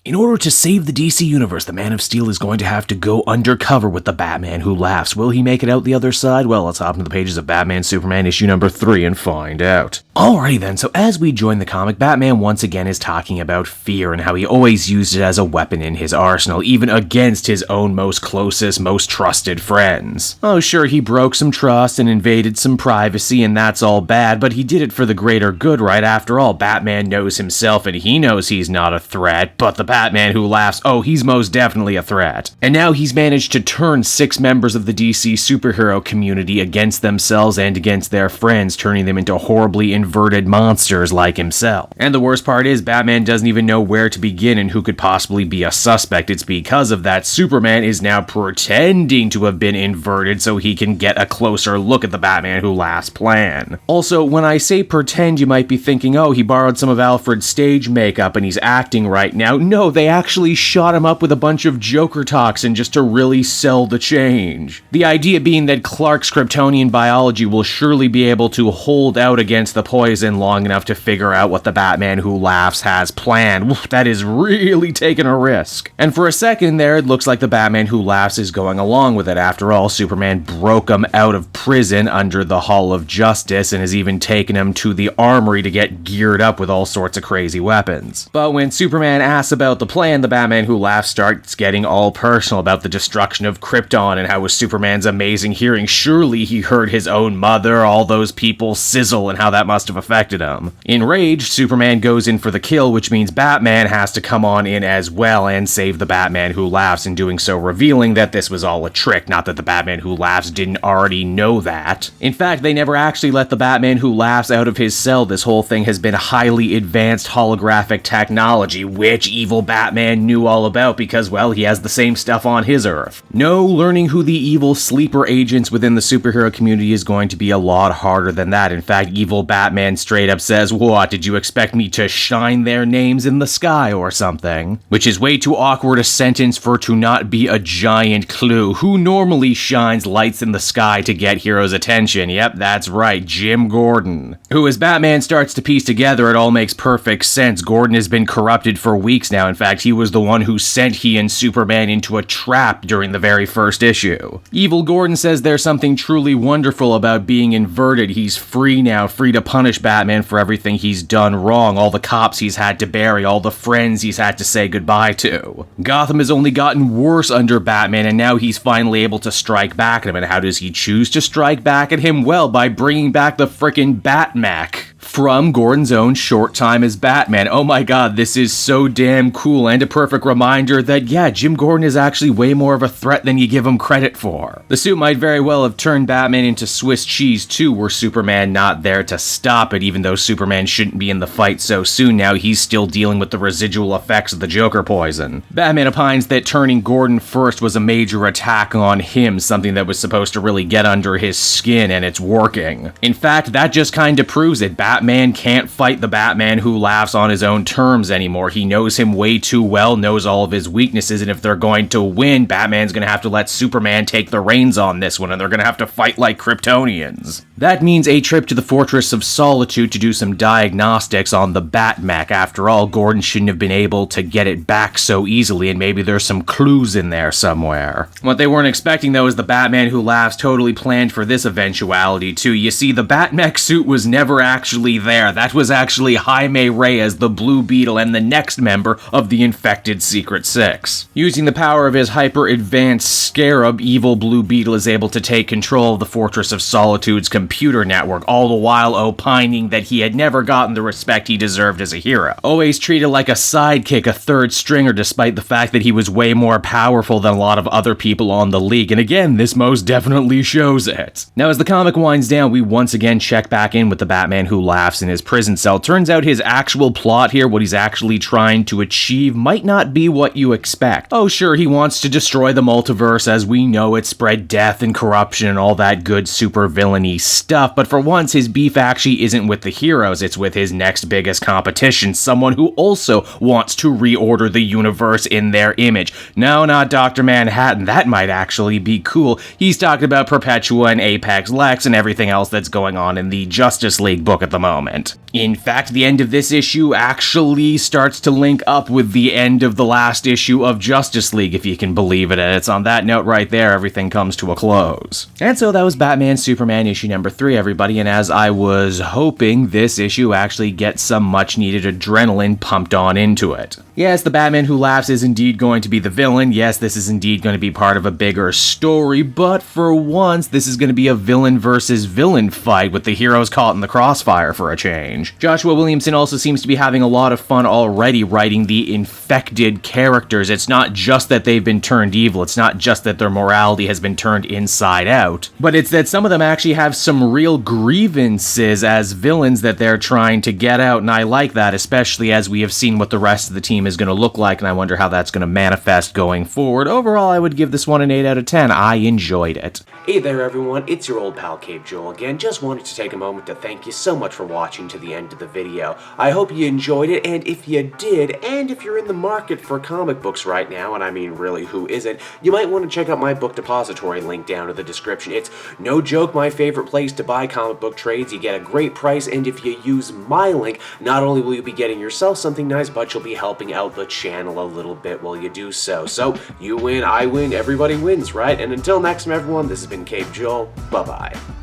In order to save the DC Universe, the Man of Steel is going to have to go undercover with the Batman Who Laughs. Will he make it out the other side? Well, let's hop into the pages of Batman Superman issue number 3 and find out. Alrighty then, so as we join the comic, Batman once again is talking about fear and how he always used it as a weapon in his arsenal, even against his own most closest, most trusted friends. Oh sure, he broke some trust and invaded some privacy, and that's all bad, but he did it for the greater good, right? After all, Batman knows himself and he knows he's not a threat, but the Batman Who Laughs, oh, he's most definitely a threat. And now he's managed to turn 6 members of the DC superhero community against themselves and against their friends, turning them into horribly inverted monsters like himself. And the worst part is, Batman doesn't even know where to begin and who could possibly be a suspect. It's because of that Superman is now pretending to have been inverted so he can get a closer look at the Batman Who Laughs plan. Also, when I say pretend, you might be thinking, oh, he borrowed some of Alfred's stage makeup and he's acting right now. No, they actually shot him up with a bunch of Joker toxin just to really sell the change. The idea being that Clark's Kryptonian biology will surely be able to hold out against the poison long enough to figure out what the Batman Who Laughs has planned. That is really taking a risk. And for a second there, it looks like the Batman Who Laughs is going along with it. After all, Superman broke him out of prison under the Hall of Justice and has even taken him to the armory to get geared up with all sorts of crazy weapons. But when Superman asks about the plan, the Batman Who Laughs starts getting all personal about the destruction of Krypton and how with Superman's amazing hearing, surely he heard his own mother, all those people sizzle, and how that must have affected him. Enraged, Superman goes in for the kill, which means Batman has to come on in as well and save the Batman Who Laughs, in doing so revealing that this was all a trick, not that the Batman Who Laughs didn't already know that. In fact, they never actually let the Batman Who Laughs out of his cell. This whole thing has been highly advanced holographic technology, which evil Batman knew all about because, well, he has the same stuff on his Earth. No, learning who the evil sleeper agents within the superhero community is going to be a lot harder than that. In fact, evil Batman straight up says, what, did you expect me to shine their names in the sky or something? Which is way too awkward a sentence for to not be a giant clue. Who normally shines lights in the sky to get heroes' attention? Yep, that's right, Jim Gordon. Who, as Batman starts to piece together, it all makes perfect sense. Gordon has been corrupted for weeks now. In fact, he was the one who sent he and Superman into a trap during the very first issue. Evil Gordon says there's something truly wonderful about being inverted. He's free now, free to punish Batman for everything he's done wrong, all the cops he's had to bury, all the friends he's had to say goodbye to. Gotham has only gotten worse under Batman, and now he's finally able to strike back at him. And how does he choose to strike back at him? Well, by bringing back the frickin' Bat-Mech from Gordon's own short time as Batman. Oh my god, this is so damn cool, and a perfect reminder that, yeah, Jim Gordon is actually way more of a threat than you give him credit for. The suit might very well have turned Batman into Swiss cheese too, were Superman not there to stop it. Even though Superman shouldn't be in the fight so soon now, he's still dealing with the residual effects of the Joker poison. Batman opines that turning Gordon first was a major attack on him, something that was supposed to really get under his skin, and it's working. In fact, that just kinda proves it. Batman can't fight the Batman Who Laughs on his own terms anymore. He knows him way too well, knows all of his weaknesses, and if they're going to win, Batman's gonna have to let Superman take the reins on this one, and they're gonna have to fight like Kryptonians. That means a trip to the Fortress of Solitude to do some diagnostics on the Bat-Mech. After all, Gordon shouldn't have been able to get it back so easily, and maybe there's some clues in there somewhere. What they weren't expecting, though, is the Batman Who Laughs totally planned for this eventuality, too. You see, the Bat-Mech suit was never actually there. That was actually Jaime Reyes, the Blue Beetle, and the next member of the infected Secret Six. Using the power of his hyper-advanced scarab, evil Blue Beetle is able to take control of the Fortress of Solitude's computer network, all the while opining that he had never gotten the respect he deserved as a hero. Always treated like a sidekick, a third stringer, despite the fact that he was way more powerful than a lot of other people on the League, and again, this most definitely shows it. Now, as the comic winds down, we once again check back in with the Batman Who Laughs in his prison cell. Turns out his actual plot here, what he's actually trying to achieve, might not be what you expect. Oh sure, he wants to destroy the multiverse as we know it, spread death and corruption and all that good super villainy stuff, but for once his beef actually isn't with the heroes, it's with his next biggest competition, someone who also wants to reorder the universe in their image. No, not Dr. Manhattan, that might actually be cool. He's talking about Perpetua and Apex Lex and everything else that's going on in the Justice League book at the moment. In fact, the end of this issue actually starts to link up with the end of the last issue of Justice League, if you can believe it, and it's on that note right there everything comes to a close. And so that was Batman Superman issue number 3, everybody, and as I was hoping, this issue actually gets some much-needed adrenaline pumped on into it. Yes, the Batman Who Laughs is indeed going to be the villain, yes, this is indeed going to be part of a bigger story, but for once, this is going to be a villain versus villain fight with the heroes caught in the crossfire for a change. Joshua Williamson also seems to be having a lot of fun already writing the infected characters. It's not just that they've been turned evil, it's not just that their morality has been turned inside out, but it's that some of them actually have some real grievances as villains that they're trying to get out, and I like that, especially as we have seen what the rest of the team is going to look like, and I wonder how that's going to manifest going forward. Overall, I would give this one an 8 out of 10. I enjoyed it. Hey there everyone, it's your old pal Cape Joel again. Just wanted to take a moment to thank you so much for watching to the end of the video. I hope you enjoyed it, and if you did, and if you're in the market for comic books right now, and I mean really who isn't, you might want to check out my book depository link down in the description. It's no joke my favorite place to buy comic book trades. You get a great price, and if you use my link, not only will you be getting yourself something nice, but you'll be helping out the channel a little bit while you do so. So, you win, I win, everybody wins, right? And until next time everyone, this has been Cape Joel, bye-bye.